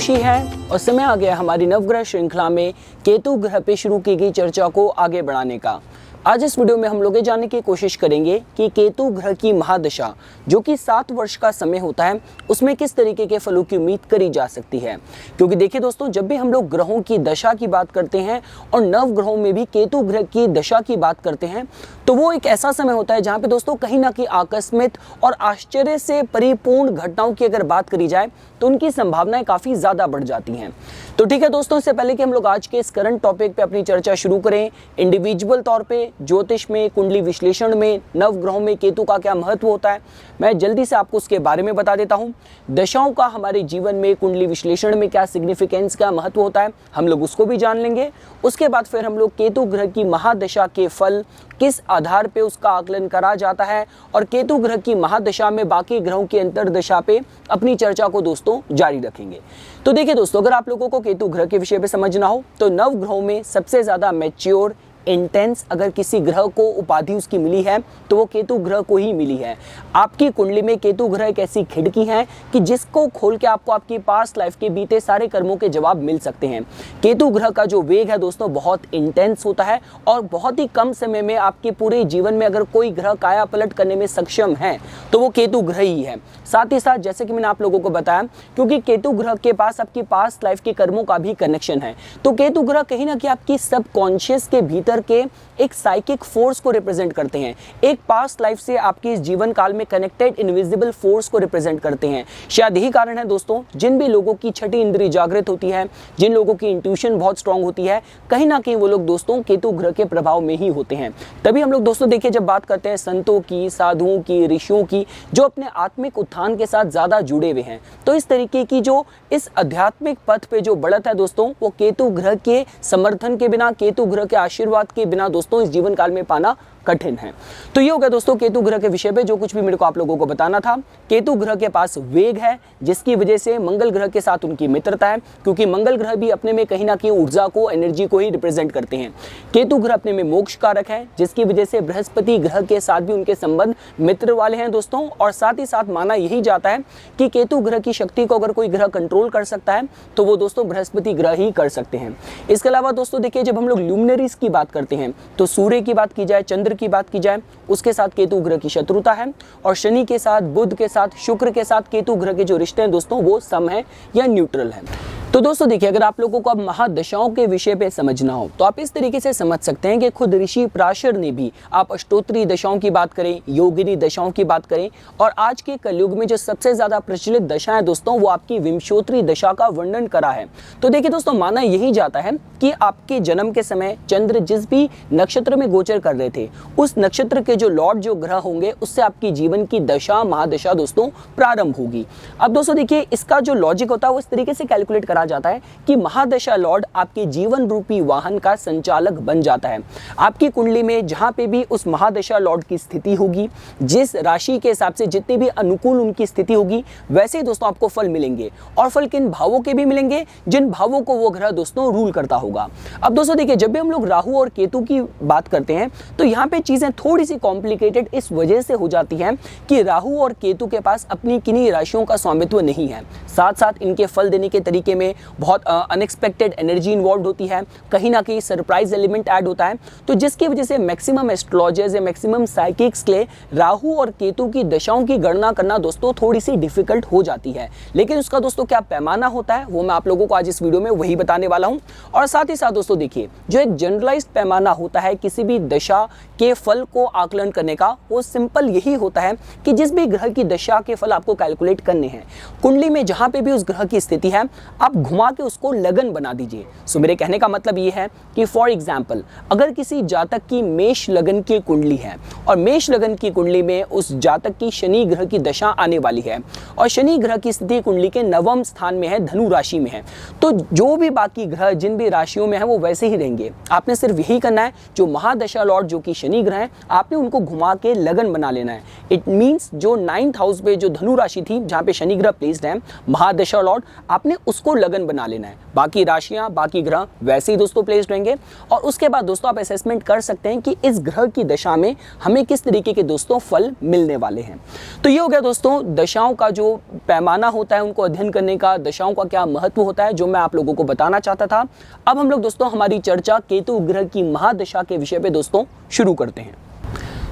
ऋषि हैं और समय आ गया हमारी नवग्रह श्रृंखला में केतु ग्रह पे शुरू की गई चर्चा को आगे बढ़ाने का। आज इस वीडियो में हम लोग ये जानने की कोशिश करेंगे कि केतु ग्रह की महादशा जो कि 7 वर्ष का समय होता है उसमें किस तरीके के फलों की उम्मीद करी जा सकती है। क्योंकि देखिए दोस्तों, जब भी हम लोग ग्रहों की दशा की बात करते हैं और नव ग्रहों में भी केतु ग्रह की दशा की बात करते हैं तो वो एक ऐसा समय होता है जहाँ पे दोस्तों कहीं ना कहीं आकस्मिक और आश्चर्य से परिपूर्ण घटनाओं की अगर बात करी जाए तो उनकी संभावनाएं काफ़ी ज़्यादा बढ़ जाती हैं। तो ठीक है दोस्तों, इससे पहले कि हम लोग आज के इस करंट टॉपिक पे अपनी चर्चा शुरू करें, इंडिविजुअल तौर पे ज्योतिष में, कुंडली विश्लेषण में नव ग्रहों में केतु का क्या महत्व होता है, मैं जल्दी से आपको उसके बारे में बता देता हूं। दशाओं का हमारे जीवन में, कुंडली विश्लेषण में क्या सिग्निफिकेंस, क्या महत्व होता है, हम लोग उसको भी जान लेंगे। उसके बाद फिर हम लोग केतु ग्रह की महादशा के फल किस आधार पे उसका आकलन करा जाता है और केतु ग्रह की महादशा में बाकी ग्रहों की अंतर्दशा पे अपनी चर्चा को दोस्तों जारी रखेंगे। तो देखिए दोस्तों, अगर आप लोगों को केतु ग्रह के विषय पे समझना हो तो नव ग्रहों में सबसे ज़्यादा मैच्योर, इंटेंस अगर किसी ग्रह को उपाधि उसकी मिली है तो वो केतु ग्रह को ही मिली है। आपकी कुंडली में केतु ग्रह एक ऐसी खिड़की है कि जिसको खोल के आपको आपकी पास्ट लाइफ के बीते सारे कर्मों के जवाब मिल सकते हैं। केतु ग्रह का जो वेग है दोस्तों बहुत इंटेंस होता है और बहुत ही कम समय में आपके पूरे जीवन में अगर कोई ग्रह काया पलट करने में सक्षम है तो वो केतु ग्रह ही है। साथ ही साथ जैसे कि मैंने आप लोगों को बताया, क्योंकि केतु ग्रह के पास आपकी पास्ट लाइफ के कर्मों का भी कनेक्शन है, तो केतु ग्रह कहीं ना कहीं आपकी सबकॉन्शियस के भीतर के एक साइकिक फोर्स को रिप्रेजेंट करते हैं, एक पास्ट लाइफ से आपके इस जीवन काल में कनेक्टेड इनविजिबल फोर्स को रिप्रेजेंट करते हैं। शायद यही कारण है दोस्तों, जिन भी लोगों की छठी इंद्रिय जागृत होती है, जिन लोगों की इंट्यूशन बहुत स्ट्रांग होती है, कहीं ना कहीं वो लोग दोस्तों केतु ग्रह के प्रभाव में ही होते हैं। तभी हम लोग दोस्तों देखिए, जब बात करते हैं संतों की, साधुओं की, ऋषियों की, जो अपने आत्मिक उत्थान के साथ ज्यादा जुड़े हुए हैं, तो इस तरीके की जो इस आध्यात्मिक पथ पे जो बढ़त है दोस्तों, वो केतु ग्रह के समर्थन के बिना, केतु ग्रह के आशीर्वाद के बिना दोस्तों इस जीवन काल में पाना कठिन है। तो ये हो गया दोस्तों केतु ग्रह के विषय पे जो कुछ भी मेरे को आप लोगों को बताना था। केतु ग्रह के पास वेग है जिसकी वजह से मंगल ग्रह के साथ उनकी मित्रता है, क्योंकि मंगल ग्रह भी अपने में कहीं ना कहीं ऊर्जा को, एनर्जी को ही रिप्रेजेंट करते हैं। केतु ग्रह अपने में मोक्ष कारक है जिसकी वजह से बृहस्पति ग्रह के साथ भी उनके संबंध मित्र वाले हैं दोस्तों। और साथ ही साथ माना यही जाता है कि केतु ग्रह की शक्ति को अगर कोई ग्रह कंट्रोल कर सकता है तो वो दोस्तों बृहस्पति ग्रह ही कर सकते हैं। इसके अलावा दोस्तों देखिए, जब हम लोग ल्यूमिनरीज की बात करते हैं तो सूर्य की बात की जाए, चंद्र की बात की जाए, उसके साथ केतु ग्रह की शत्रुता है, और शनि के साथ, बुध के साथ, शुक्र के साथ केतु ग्रह के जो रिश्ते हैं दोस्तों वो सम है या न्यूट्रल है। तो दोस्तों देखिए, अगर आप लोगों को अब महादशाओं के विषय पे समझना हो तो आप इस तरीके से समझ सकते हैं कि खुद ऋषि पराशर ने भी, आप अष्टोत्तरीय दशाओं की बात करें, योगिनी दशाओं की बात करें, और आज के कलयुग में जो सबसे ज्यादा प्रचलित दशा है दोस्तों वो आपकी विंशोत्तरी दशा का वर्णन करा है। तो देखिए दोस्तों, माना यही जाता है कि आपके जन्म के समय चंद्र जिस भी नक्षत्र में गोचर कर रहे थे, उस नक्षत्र के जो लॉर्ड, जो ग्रह होंगे, उससे आपकी जीवन की दशा, महादशा दोस्तों प्रारंभ होगी। अब दोस्तों देखिए, इसका जो लॉजिक होता है वो इस तरीके से कैलकुलेट करा जाता है कि महादशा लॉर्ड आपके जीवन रूपी वाहन का संचालक बन जाता है। आपकी कुंडली में जहां पे भी उस महादशा लॉर्ड की स्थिति होगी, जिस राशि के हिसाब से जितनी भी अनुकूल उनकी स्थिति होगी, वैसे ही दोस्तों आपको फल मिलेंगे। और फल किन भावों के भी मिलेंगे? जिन भावों को वो ग्रह दोस्तों रूल करता होगा। अब दोस्तों देखिए, जब भी हम लोग राहु और केतु की बात करते हैं तो यहाँ पे चीजें थोड़ी सी कॉम्प्लिकेटेड इस वजह से हो जाती हैं कि राहु और केतु के पास अपनी किन्हीं राशियों का स्वामित्व नहीं है। साथ साथ इनके फल देने के तरीके में बहुत अनएक्सपेक्टेड एनर्जी इन्वॉल्व होती है, कहीं ना कहीं सरप्राइज एलिमेंट ऐड होता है। तो जिसकी वजह से मैक्सिमम एस्ट्रोलॉजर्स या मैक्सिमम साइकिक्स के लिए राहु और केतु की दशाओं की गणना करना दोस्तों थोड़ी सी डिफिकल्ट हो जाती है। लेकिन उसका दोस्तों क्या पैमाना होता है वो मैं आप लोगों को आज इस वीडियो में वही बताने वाला हूं। और साथ ही साथ दोस्तों देखिए, जो एक जनरलाइज्ड पैमाना होता है किसी भी दशा के फल को आकलन करने का, वो सिंपल यही होता है कि जिस भी ग्रह की दशा के फल आपको कैलकुलेट करने हैं, कुंडली में जहां पे भी उस ग्रह की स्थिति है, आप घुमा के उसको लगन बना दीजिए। सो मेरे कहने का मतलब ये है कि फॉर एग्जाम्पल, अगर किसी जातक की मेष लगन की कुंडली है और मेष लगन की कुंडली में उस जातक की शनि ग्रह की दशा आने वाली है और शनि ग्रह की स्थिति कुंडली के 9वें स्थान में है, धनु राशि में है, तो जो भी बाकी ग्रह जिन भी राशियों में है वो वैसे ही रहेंगे। आपने सिर्फ यही करना है, जो महादशा लॉर्ड जो कि शनि ग्रह है, आपने उनको घुमा के लगन बना लेना है। इट मीन्स जो 9th हाउस पे जो धनु राशि थी जहां पे शनि ग्रह प्लेस्ड है, महादशा लॉर्ड, आपने उसको लगन बना लेना है। बाकी राशियां, बाकी ग्रह वैसे ही दोस्तों प्लेस्ड रहेंगे और उसके बाद दोस्तों आप असेसमेंट कर सकते हैं कि इस ग्रह की दशा में हमें किस तरीके के दोस्तों फल मिलने वाले हैं। तो ये हो गया दोस्तों दशाओं का जो पैमाना होता है, उनको अध्ययन करने का, दशाओं का क्या महत्व होता है, जो मैं आप लोगों को बताना चाहता था। अब हम लोग दोस्तों हमारी चर्चा केतु ग्रह की महादशा के विषय पे दोस्तों शुरू करते हैं।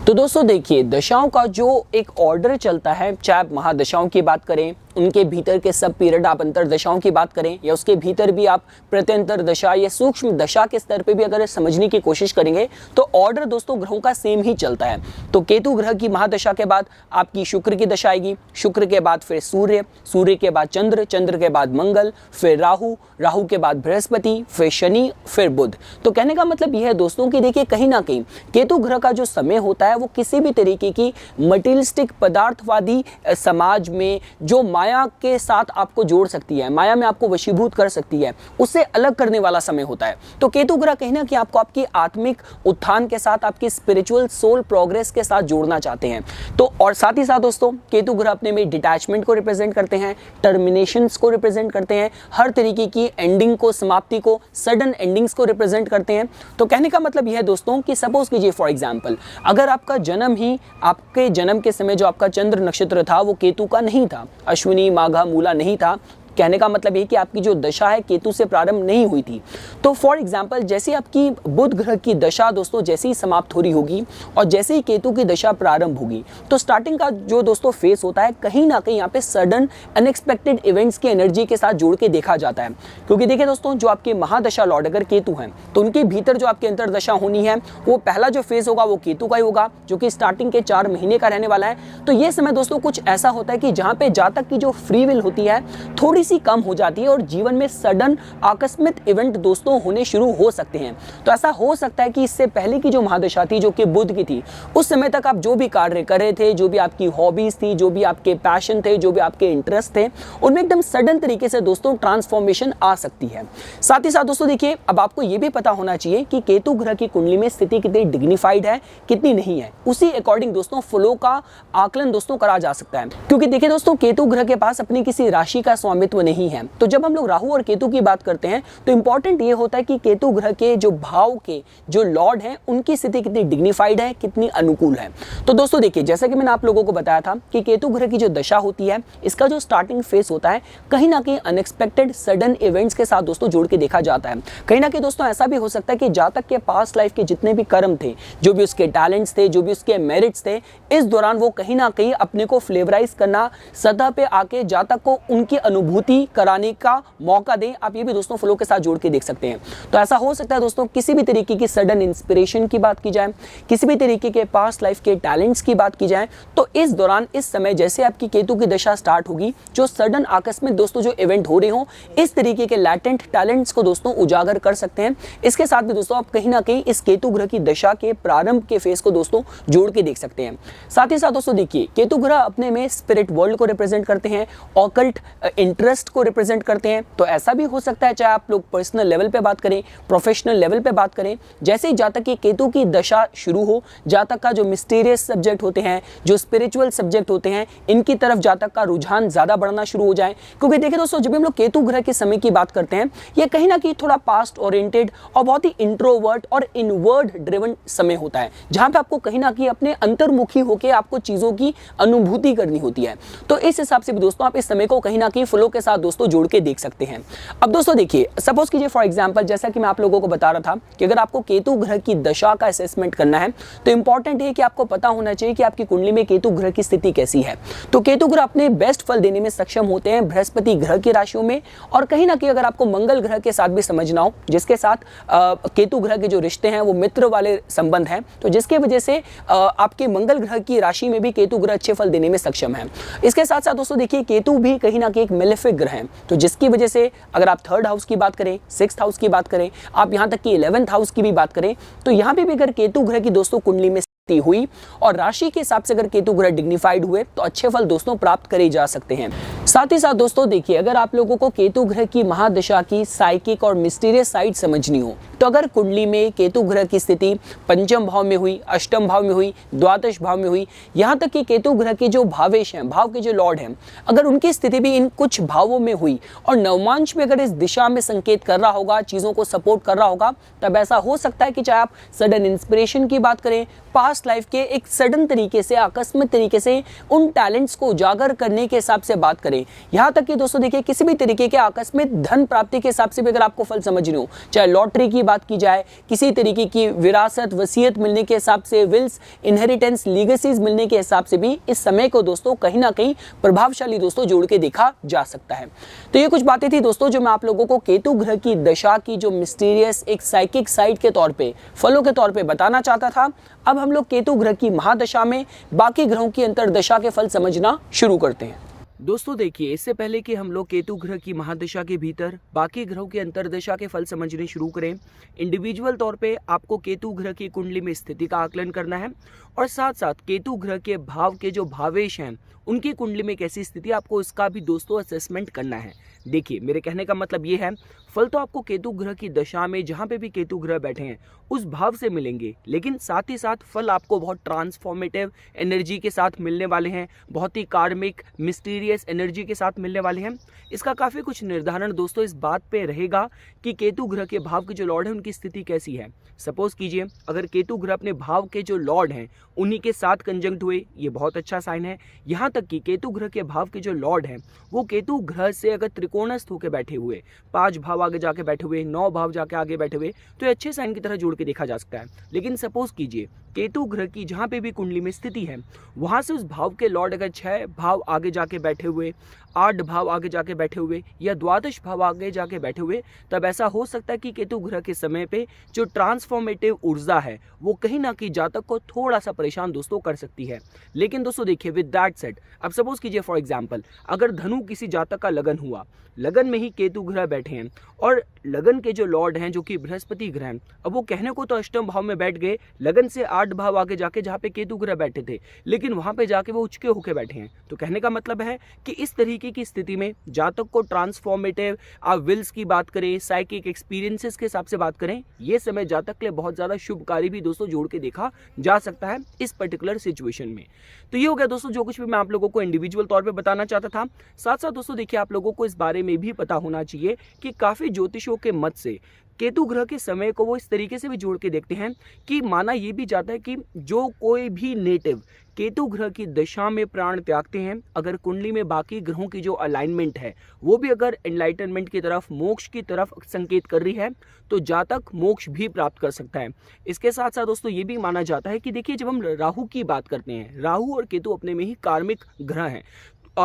तो दोस्तों देखिए, दशाओं का जो एक ऑर्डर चलता है, चाहे आप महादशाओं की बात करें, उनके भीतर के सब पीरियड आप अंतर दशाओं की बात करें, या उसके भीतर भी आप प्रत्यंतर दशा या सूक्ष्म दशा के स्तर पे भी अगर समझने की कोशिश करेंगे तो ऑर्डर दोस्तों ग्रहों का सेम ही चलता है। तो केतु ग्रह की महादशा के बाद आपकी शुक्र की दशा आएगी, शुक्र के बाद फिर सूर्य, सूर्य के बाद चंद्र, चंद्र के बाद मंगल, फिर राहु, राहु के बाद बृहस्पति, फिर शनि, फिर बुध। तो कहने का मतलब यह है दोस्तों कि देखिए कहीं ना कहीं केतु ग्रह का जो समय होता है वो किसी भी तरीके की मटीरियलिस्टिक पदार्थवादी समाज में जो माया के साथ आपको जोड़ सकती है, माया में आपको वशीभूत कर सकती है, उससे अलग करने वाला समय होता है। तो केतु ग्रह कहीं ना कहीं आपको आपकी आत्मिक उत्थान के साथ, आपकी स्पिरिचुअल सोल प्रोग्रेस के साथ जोड़ना चाहते हैं। तो और साथ ही साथ दोस्तों केतु ग्रह अपने में डिटैचमेंट को रिप्रेजेंट करते हैं, टर्मिनेशंस को रिप्रेजेंट करते हैं, हर तरीके की एंडिंग को, समाप्ति को, सडन एंडिंग्स को रिप्रेजेंट करते हैं। तो कहने का मतलब यह है दोस्तों कि सपोज कीजिए फॉर एग्जांपल, अगर आपका जन्म ही, आपके जन्म के समय जो आपका चंद्र नक्षत्र था वो केतु का नहीं था, अश्विनी माघा मूला नहीं था, कहने का मतलब ये कि आपकी जो दशा है केतु से प्रारंभ नहीं हुई थी। तो फॉर एग्जांपल जैसे आपकी बुध ग्रह की दशा दोस्तों जैसे ही समाप्त हो रही होगी और जैसे ही केतु की दशा प्रारंभ होगी, तो स्टार्टिंग का जो दोस्तों फेस होता है कहीं ना कहीं यहाँ पे सडन अनएक्सपेक्टेड इवेंट्स की एनर्जी के साथ जोड़ के देखा जाता है। क्योंकि देखिए दोस्तों, जो आपके महादशा लॉर्ड अगर केतु हैं तो उनके भीतर जो आपकी अंतरदशा होनी है वो पहला जो फेज होगा वो केतु का ही होगा, जो कि स्टार्टिंग के 4 महीने का रहने वाला है। तो ये समय दोस्तों कुछ ऐसा होता है कि जहाँ पे जातक की जो फ्री विल होती है थोड़ी सी कम हो जाती है और जीवन में सडन आकस्मिक इवेंट दोस्तों होने शुरू हो सकते हैं। तो ऐसा हो सकता है कि इससे पहले की जो महादशा थी जो कि बुध की थी, उस समय तक आप जो भी कार्य कर रहे थे, जो भी आपकी हॉबीज थी, जो भी आपके पैशन थे, जो भी आपके इंटरेस्ट थे, उनमें एकदम सडन तरीके से दोस्तों ट्रांसफॉर्मेशन आ सकती है। साथ ही साथ दोस्तों देखिए, अब आपको यह भी पता होना चाहिए कि केतु ग्रह की कुंडली में स्थिति कितनी डिग्निफाइड है, कितनी नहीं है। उसी अकॉर्डिंग दोस्तों फ्लो का आकलन दोस्तों करा जा सकता है। क्योंकि देखिए दोस्तों, केतु ग्रह के पास अपनी किसी राशि का स्वामित्व नहीं है। तो जब हम लोग राहु और केतु की बात करते हैं तो इंपॉर्टेंट ये होता है कि केतु ग्रह के जो भाव के जो लॉर्ड हैं उनकी स्थिति कितनी डिग्निफाइड है, कितनी अनुकूल है। तो दोस्तों देखिए, जैसा कि मैंने आप लोगों को बताया था कि केतु ग्रह की जो दशा होती है, इसका जो स्टार्टिंग फेस होता है कहीं ना कहीं अनएक्सपेक्टेड सडन इवेंट्स के साथ दोस्तों जोड़ के देखा जाता है। कहीं ना कहीं दोस्तों ऐसा भी हो सकता है कि जातक के पास्ट लाइफ के जितने भी कर्म थे, जो भी उसके टैलेंट्स थे, जो भी उसके मेरिट्स थे, इस दौरान वो कहीं ना कहीं अपने को फ्लेवराइज करना, सतह पे आके जातक को उनकी अनुभूति कराने का मौका दें। आप ये भी दोस्तों फ्लो के साथ जोड़ के देख सकते हैं। तो ऐसा हो सकता है दोस्तों किसी भी तरीके की सडन इंस्पिरेशन की बात की जाए, किसी भी तरीके के पास्ट लाइफ के टैलेंट्स की बात की जाए, तो इस दौरान इस समय जैसे आपकी केतु की दशा स्टार्ट होगी, जो सडन आकस्मिक दोस्तों जो इवेंट हो रहे हो, इस तरीके के लैटेंट टैलेंट्स को दोस्तों उजागर कर सकते हैं। इसके साथ भी दोस्तों आप कहीं ना कहीं इस केतु ग्रह की दशा के प्रारंभ के फेस को दोस्तों जोड़ के देख सकते हैं। साथ ही साथ दोस्तों देखिए, केतु ग्रह अपने में स्पिरिट वर्ल्ड को रिप्रेजेंट करते हैं, ऑकल्ट इंटरेस्ट को रिप्रेजेंट करते हैं। तो ऐसा भी हो सकता है, चाहे आप लोग पर्सनल लेवल पे बात करें, प्रोफेशनल लेवल पे बात करें, जैसे ही जातक की केतु की दशा शुरू हो, जातक का जो मिस्टीरियस सब्जेक्ट होते हैं, जो स्पिरिचुअल सब्जेक्ट होते हैं, इनकी तरफ जातक का रुझान ज्यादा बढ़ना शुरू हो जाए। क्योंकि देखिए दोस्तों, जब हम लोग केतु ग्रह के समय की बात करते हैं, ये कहीं ना कहीं थोड़ा पास्ट ओरिएंटेड और बहुत ही इंट्रोवर्ट और इनवर्ड ड्रिवन समय होता है, जहां पे आपको कहीं ना कहीं अपने अंतर्मुखी होकर आपको चीजों की अनुभूति करनी होती है। तो इस हिसाब से भी दोस्तों आप इस समय को कहीं ना कहीं फ्लो के साथ दोस्तों जोड़ के देख सकते हैं। अब दोस्तों देखिए, सपोज कीजिए फॉर एग्जांपल, जैसा कि मैं आप लोगों को बता रहा था कि अगर आपको केतु ग्रह की दशा का असेसमेंट करना है तो इंपॉर्टेंट है कि आपको पता होना चाहिए कि आपकी कुंडली में केतु ग्रह की स्थिति कैसी है। तो केतु ग्रह अपने बेस्ट फल देने में सक्षम होते हैं बृहस्पति ग्रह की राशियों में, और कहीं ना कहीं अगर आपको मंगल ग्रह के साथ भी समझना हो, जिसके साथ केतु ग्रह के जो रिश्ते हैं वो मित्र वाले संबंध हैं, तो जिसके वजह से आपके मंगल ग्रह की राशि में भी केतु ग्रह अच्छे फल देने में सक्षम है। इसके साथ साथ दोस्तों देखिए, केतु भी कहीं ना कहीं एक मेलेफिक ग्रह है, तो जिसकी वजह से अगर आप 3rd हाउस की बात करें, 6th हाउस की बात करें, आप यहां तक कि 11th हाउस की भी बात करें, तो यहां पे भी अगर केतु ग्रह की दोस्तों कुंडली में हुई और राशि के हिसाब से अगर केतु ग्रह डिग्निफाइड हुए तो अच्छे फल दोस्तों प्राप्त करे जा सकते हैं। साथ ही साथ दोस्तों देखिए, अगर आप लोगों को केतु ग्रह की महादशा की साइकिक और मिस्टीरियस साइड समझनी हो तो अगर कुंडली में केतु ग्रह की स्थिति पंचम भाव में हुई, अष्टम भाव में हुई, द्वादश भाव में हुई, यहाँ तक कि केतु ग्रह के जो भावेश हैं, भाव के जो लॉर्ड हैं, अगर उनकी स्थिति भी इन कुछ भावों में हुई और नवमांश में अगर इस दिशा में संकेत कर रहा होगा, चीज़ों को सपोर्ट कर रहा होगा, तब ऐसा हो सकता है कि चाहे आप सडन इंस्पिरेशन की बात करें, पास्ट लाइफ के एक सडन तरीके से, आकस्मिक तरीके से उन टैलेंट्स को उजागर करने के हिसाब से बात करें, यहाँ तक कि दोस्तों देखिए किसी भी तरीके के आकस्मिक धन प्राप्ति के हिसाब से भी अगर आपको फल समझने हो, चाहे लॉटरी की बात की जाए, किसी तरीके की विरासत, वसीयत मिलने के हिसाब से, विल्स, इनहेरिटेंस, लीगेसीज मिलने के हिसाब से भी इस समय को दोस्तों कहीं ना कहीं प्रभावशाली दोस्तों जोड़ के देखा जा सकता है। तो ये कुछ बातें थी दोस्तों जो मैं आप लोगों को केतु ग्रह की दशा की जो मिस्टीरियस एक साइकिक साइड के तौर पे, फलों के तौर पे बताना चाहता था। अब हम लोग केतु ग्रह की महादशा में बाकी ग्रहों की अंतर्दशा के फल समझना शुरू करते हैं। दोस्तों देखिए, इससे पहले कि हम लोग केतु ग्रह की महादशा के भीतर बाकी ग्रहों की अंतर्दशा के फल समझने शुरू करें, इंडिविजुअल तौर पे आपको केतु ग्रह की कुंडली में स्थिति का आकलन करना है और साथ साथ केतु ग्रह के भाव के जो भावेश हैं उनकी कुंडली में कैसी स्थिति, आपको इसका भी दोस्तों असेसमेंट करना है। देखिए, मेरे कहने का मतलब ये है, फल तो आपको केतु ग्रह की दशा में जहाँ पे भी केतु ग्रह बैठे हैं उस भाव से मिलेंगे, लेकिन साथ ही साथ फल आपको बहुत ट्रांसफॉर्मेटिव एनर्जी के साथ मिलने वाले हैं, बहुत ही कार्मिक मिस्टीरियस एनर्जी के साथ मिलने वाले हैं। इसका काफ़ी कुछ निर्धारण दोस्तों इस बात पे रहेगा कि केतु ग्रह के भाव के जो लॉर्ड हैं उनकी स्थिति कैसी है। सपोज कीजिए अगर केतु ग्रह अपने भाव के जो लॉर्ड हैं उन्हीं के साथ कंजंक्ट हुए, ये बहुत अच्छा साइन है। यहाँ तक कि केतु ग्रह के भाव के जो लॉर्ड हैं वो केतु ग्रह से अगर त्रिकोणस्थ होकर बैठे हुए, 5 भाव आगे जाके बैठे हुए, 9 भाव जाके आगे बैठे हुए, तो ये अच्छे साइन की तरह जोड़ के देखा जा सकता है। लेकिन सपोज कीजिए केतु ग्रह की जहाँ पे भी कुंडली में स्थिति है वहाँ से उस भाव के लॉर्ड अगर 6 भाव आगे जाके बैठे हुए, 8 भाव आगे जाके बैठे हुए या द्वादश भाव आगे जाके बैठे हुए, तब ऐसा हो सकता है कि केतु ग्रह के समय पे जो ट्रांसफॉर्मेटिव ऊर्जा है वो कहीं ना कहीं जातक को थोड़ा सा परेशान दोस्तों कर सकती है। लेकिन दोस्तों देखिए, विद दैट सेड, अब सपोज कीजिए फॉर एग्जांपल अगर धनु किसी जातक का लगन हुआ, लगन में ही केतु ग्रह बैठे हैं और लगन के जो लॉर्ड हैं जो कि बृहस्पति ग्रह हैं, अब वो कहने को तो अष्टम भाव में बैठ गए, लगन से 8 भाव आगे जाके जहाँ पे केतु ग्रह बैठे थे, लेकिन वहाँ पे जाके वो उचके होके बैठे हैं। तो कहने का मतलब है कि इस तरीके की स्थिति में जातक को ट्रांसफॉर्मेटिव, आप विल्स की बात करें, साइकिक एक्सपीरियंसेस के हिसाब से बात करें, ये समय जातक के लिए बहुत ज़्यादा शुभकारी भी दोस्तों जोड़ के देखा जा सकता है इस पर्टिकुलर सिचुएशन में। तो ये हो गया दोस्तों जो कुछ भी मैं आप लोगों को इंडिविजुअल तौर पे बताना चाहता था। साथ साथ दोस्तों देखिए, आप लोगों को इस बारे में भी पता होना चाहिए कि काफ़ी ज्योतिषों के मत से केतु ग्रह के समय को वो इस तरीके से भी जोड़ के देखते हैं कि माना ये भी जाता है कि जो कोई भी नेटिव केतु ग्रह की दशा में प्राण त्यागते हैं, अगर कुंडली में बाकी ग्रहों की जो अलाइनमेंट है वो भी अगर एनलाइटनमेंट की तरफ, मोक्ष की तरफ संकेत कर रही है, तो जातक मोक्ष भी प्राप्त कर सकता है। इसके साथ साथ दोस्तों ये भी माना जाता है कि देखिए, जब हम राहु की बात करते हैं, राहु और केतु अपने में ही कार्मिक ग्रह हैं,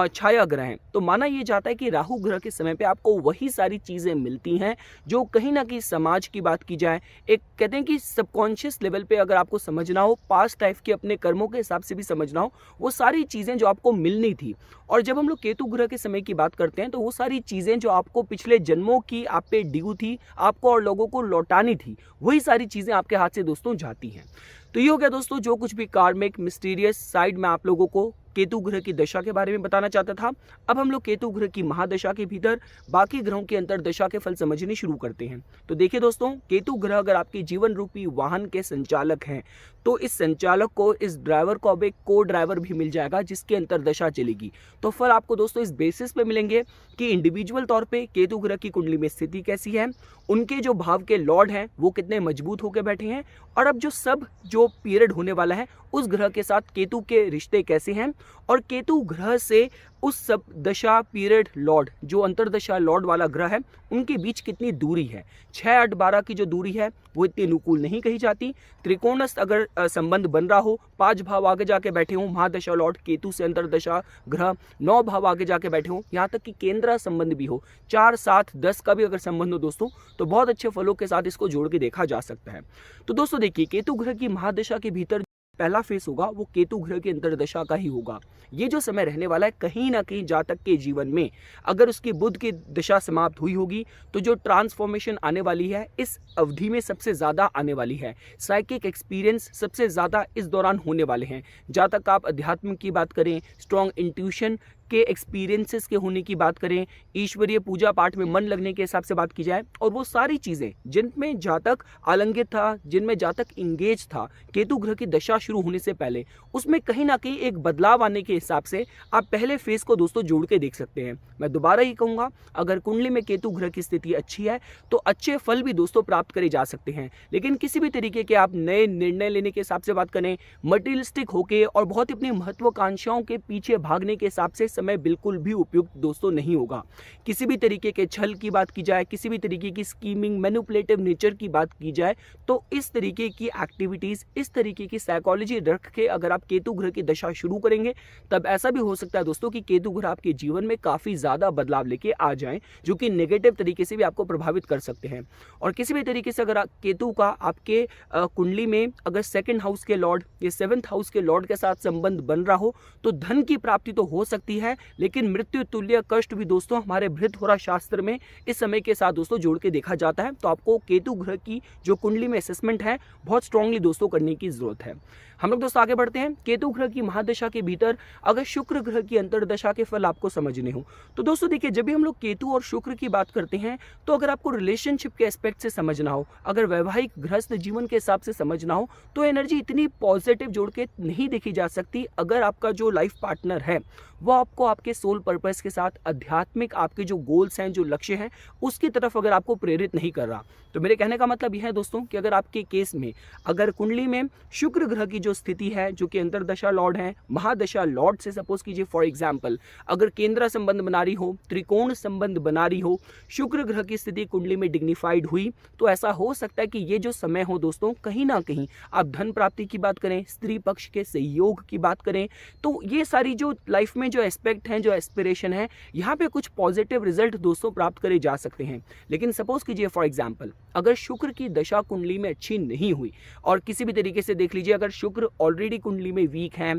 छाया ग्रह हैं, तो माना ये जाता है कि राहु ग्रह के समय पे आपको वही सारी चीज़ें मिलती हैं जो कहीं ना कहीं समाज की बात की जाए, एक कहते हैं कि सबकॉन्शियस लेवल पे अगर आपको समझना हो, पास्ट लाइफ के अपने कर्मों के हिसाब से भी समझना हो, वो सारी चीज़ें जो आपको मिलनी थी। और जब हम लोग केतु ग्रह के समय की बात करते हैं तो वो सारी चीज़ें जो आपको पिछले जन्मों की आप पे ड्यू थी, आपको और लोगों को लौटानी थी, वही सारी चीज़ें आपके हाथ से दोस्तों जाती हैं। तो ये हो गया दोस्तों जो कुछ भी कार्मिक मिस्टीरियस साइड में आप लोगों को केतु ग्रह की दशा के बारे में बताना चाहता था। अब हम लोग केतु ग्रह की महादशा के भीतर बाकी ग्रहों की अंतर्दशा के फल समझने शुरू करते हैं। तो देखिए दोस्तों, केतु ग्रह अगर आपके जीवन रूपी वाहन के संचालक हैं तो इस संचालक को, इस ड्राइवर को अब एक को ड्राइवर भी मिल जाएगा जिसकी अंतर्दशा चलेगी। तो फल आपको दोस्तों इस बेसिस पे मिलेंगे कि इंडिविजुअल तौर पे केतु ग्रह की कुंडली में स्थिति कैसी है, उनके जो भाव के लॉर्ड हैं वो कितने मजबूत होकर बैठे हैं, और अब जो पीरियड होने वाला है उस ग्रह के साथ केतु के रिश्ते कैसे हैं, और केतु ग्रह से उस सब दशा पीरियड लॉर्ड, जो अंतर्दशा लॉर्ड वाला ग्रह है, उनके बीच कितनी दूरी है। 6, 8, 12 की जो दूरी है वो इतनी अनुकूल नहीं कही जाती। त्रिकोणस्थ अगर संबंध बन रहा हो, 5 भाव आगे जाके बैठे हों महादशा लॉर्ड केतु से अंतर्दशा ग्रह, 9 भाव आगे जाके बैठे हों, यहाँ तक कि केंद्र संबंध भी हो, 4, 7, 10 का भी अगर संबंध हो दोस्तों, तो बहुत अच्छे फलों के साथ इसको जोड़ के देखा जा सकता है। तो दोस्तों देखिए, केतु ग्रह की महादशा के भीतर पहला फेस होगा वो केतु ग्रह की अंतर्दशा का ही होगा। ये जो समय रहने वाला है कहीं ना कहीं जातक के जीवन में अगर उसकी बुध की दशा समाप्त हुई होगी तो जो ट्रांसफॉर्मेशन आने वाली है इस अवधि में सबसे ज़्यादा आने वाली है। साइकिक एक्सपीरियंस सबसे ज़्यादा इस दौरान होने वाले हैं। जातक आप अध्यात्म की बात करें, स्ट्रॉन्ग इंट्यूशन के एक्सपीरियंसेस के होने की बात करें, ईश्वरीय पूजा पाठ में मन लगने के हिसाब से बात की जाए, और वो सारी चीज़ें जिनमें जातक आलंगित था, जिनमें जातक इंगेज था केतु ग्रह की दशा शुरू होने से पहले, उसमें कहीं ना कहीं एक बदलाव आने के हिसाब से आप पहले फेज को दोस्तों जोड़ के देख सकते हैं। मैं दोबारा ही कहूँगा, अगर कुंडली में केतु ग्रह की स्थिति अच्छी है तो अच्छे फल भी दोस्तों प्राप्त करे जा सकते हैं। लेकिन किसी भी तरीके के आप नए निर्णय लेने के हिसाब से बात करें, मटेरियलिस्टिक होके और बहुत ही अपनी महत्वाकांक्षाओं के पीछे भागने के हिसाब से समय बिल्कुल भी उपयुक्त दोस्तों नहीं होगा। किसी भी तरीके के छल की बात की जाए, किसी भी तरीके की स्कीमिंग मैनिपुलेटिव नेचर की बात की जाए, तो इस तरीके की एक्टिविटीज, इस तरीके की साइकोलॉजी रख के अगर आप केतु ग्रह की दशा शुरू करेंगे तब ऐसा भी हो सकता है दोस्तों कि केतु ग्रह आपके जीवन में काफी ज्यादा बदलाव लेके आ जाएं, जो कि नेगेटिव तरीके से भी आपको प्रभावित कर सकते हैं। और किसी भी तरीके से अगर केतु का आपके कुंडली में अगर सेकंड हाउस के लॉर्ड या सेवंथ हाउस के लॉर्ड के साथ संबंध बन रहा हो तो धन की प्राप्ति तो हो सकती है, लेकिन मृत्यु तुल्य कष्ट भी दोस्तों हमारे बृहद शास्त्र में इस समय के साथ दोस्तों जोड़ के देखा जाता है। तो आपको केतु ग्रह की जो कुंडली में असेसमेंट है बहुत स्ट्रांगली दोस्तों करने की जरूरत है। हम लोग दोस्तों आगे बढ़ते हैं। केतु ग्रह की महादशा के भीतर अगर शुक्र ग्रह की अंतर्दशा के फल आपको समझने हो तो दोस्तों देखिए, जब भी हम लोग केतु और शुक्र की बात करते हैं तो अगर आपको रिलेशनशिप के एस्पेक्ट से समझना हो, अगर वैवाहिक गृहस्थ जीवन के हिसाब से समझना हो, तो एनर्जी इतनी पॉजिटिव जोड़ के नहीं देखी जा सकती अगर आपका जो लाइफ पार्टनर है वो आपको आपके सोल पर्पस के साथ आध्यात्मिक आपके जो गोल्स हैं, जो लक्ष्य हैं, उसकी तरफ अगर आपको प्रेरित नहीं कर रहा। तो मेरे कहने का मतलब यह है दोस्तों कि अगर आपके केस में अगर कुंडली में शुक्र ग्रह की जो स्थिति है, जो कि अंतर्दशा लॉर्ड है, महादशा लॉर्ड से सपोज कीजिए फॉर एग्जाम्पल अगर केंद्र संबंध बना रही हो, त्रिकोण संबंध बना रही हो, शुक्र ग्रह की स्थिति कुंडली में डिग्निफाइड हुई, तो ऐसा हो सकता है कि ये जो समय हो दोस्तों कहीं ना कहीं आप धन प्राप्ति की बात करें, स्त्री पक्ष के सहयोग की बात करें, तो ये सारी जो लाइफ में जो एस्पेक्ट हैं, जो एस्पिरेशन है, यहाँ पे कुछ पॉजिटिव रिजल्ट दोस्तों प्राप्त करे जा सकते हैं। लेकिन सपोज कीजिए फॉर एग्जाम्पल अगर शुक्र की दशा कुंडली में अच्छी नहीं हुई और किसी भी तरीके से देख लीजिए अगर शुक्र ऑलरेडी कुंडली में वीक हैं,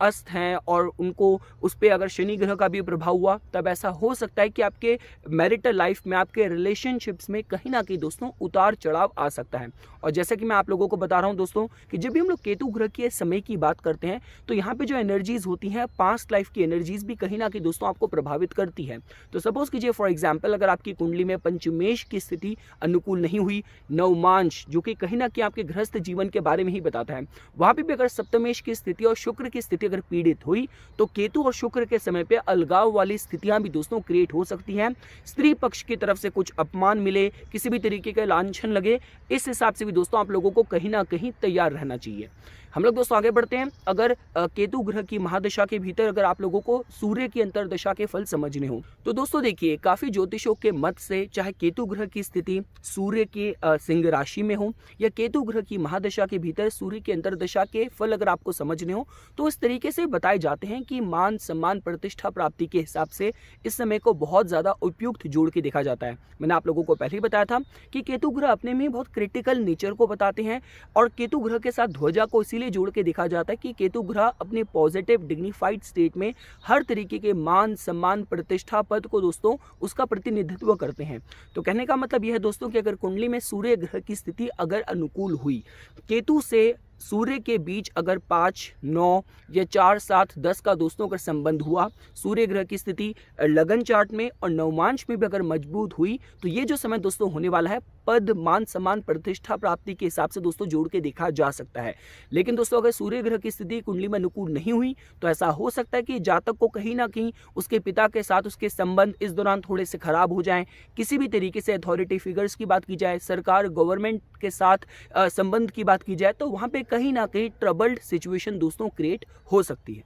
अस्त हैं और उनको उस पर अगर शनि ग्रह का भी प्रभाव हुआ, तब ऐसा हो सकता है कि आपके मैरिटल लाइफ में, आपके रिलेशनशिप्स में कहीं ना कहीं दोस्तों उतार चढ़ाव आ सकता है। और जैसा कि मैं आप लोगों को बता रहा हूं दोस्तों कि जब भी हम लोग केतु ग्रह के समय की बात करते हैं तो यहाँ पे जो एनर्जीज होती हैं, पास्ट लाइफ की एनर्जीज भी कहीं ना कहीं दोस्तों आपको प्रभावित करती है। तो सपोज कीजिए फॉर एग्जाम्पल अगर आपकी कुंडली में पंचमेश की स्थिति अनुकूल नहीं हुई, नवमांश जो कि कहीं ना कहीं आपके गृहस्थ जीवन के बारे में ही बताता है, वहां पे भी अगर सप्तमेश की स्थिति और शुक्र की स्थिति अगर पीड़ित हुई तो केतु और शुक्र के समय पे अलगाव वाली स्थितियां भी दोस्तों क्रिएट हो सकती हैं। स्त्री पक्ष की तरफ से कुछ अपमान मिले, किसी भी तरीके का लांछन लगे, इस हिसाब से भी दोस्तों आप लोगों को कहीं ना कहीं तैयार रहना चाहिए। हम लोग दोस्तों आगे बढ़ते हैं। अगर केतु ग्रह की महादशा के भीतर अगर आप लोगों को सूर्य की अंतर्दशा के फल समझने हो तो दोस्तों देखिए, काफी ज्योतिषों के मत से चाहे केतु ग्रह की स्थिति सूर्य के सिंह राशि में हो या केतु ग्रह की महादशा के भीतर सूर्य की अंतर्दशा के फल अगर आपको समझने हो तो इस तरीके से बताए जाते हैं कि मान सम्मान प्रतिष्ठा प्राप्ति के हिसाब से इस समय को बहुत ज्यादा उपयुक्त जोड़ के देखा जाता है। मैंने आप लोगों को पहले ही बताया था कि केतु ग्रह अपने में बहुत क्रिटिकल नेचर को बताते हैं और केतु ग्रह के साथ ध्वजा को इसीलिए जोड़ के देखा जाता है कि केतु ग्रह अपने पॉजिटिव डिग्निफाइड स्टेट में हर तरीके के मान सम्मान प्रतिष्ठा पद को दोस्तों उसका प्रतिनिधित्व करते हैं। तो कहने का मतलब यह है दोस्तों कि अगर कुंडली में सूर्य ग्रह की स्थिति अगर अनुकूल हुई, केतु से सूर्य के बीच अगर 5, 9 या 4, 7, 10 का दोस्तों अगर संबंध हुआ, सूर्य ग्रह की स्थिति लगन चार्ट में और नवमांश में भी अगर मजबूत हुई, तो ये जो समय दोस्तों होने वाला है पद मान सम्मान प्रतिष्ठा प्राप्ति के हिसाब से दोस्तों जोड़ के देखा जा सकता है। लेकिन दोस्तों अगर सूर्य ग्रह की स्थिति कुंडली में अनुकूल नहीं हुई तो ऐसा हो सकता है कि जातक को कहीं ना कहीं उसके पिता के साथ उसके संबंध इस दौरान थोड़े से खराब हो जाएं। किसी भी तरीके से अथॉरिटी फिगर्स की बात की जाए, सरकार गवर्नमेंट के साथ संबंध की बात की जाए, तो वहां पे कहीं ना कहीं ट्रबल्ड सिचुएशन दोस्तों क्रिएट हो सकती है।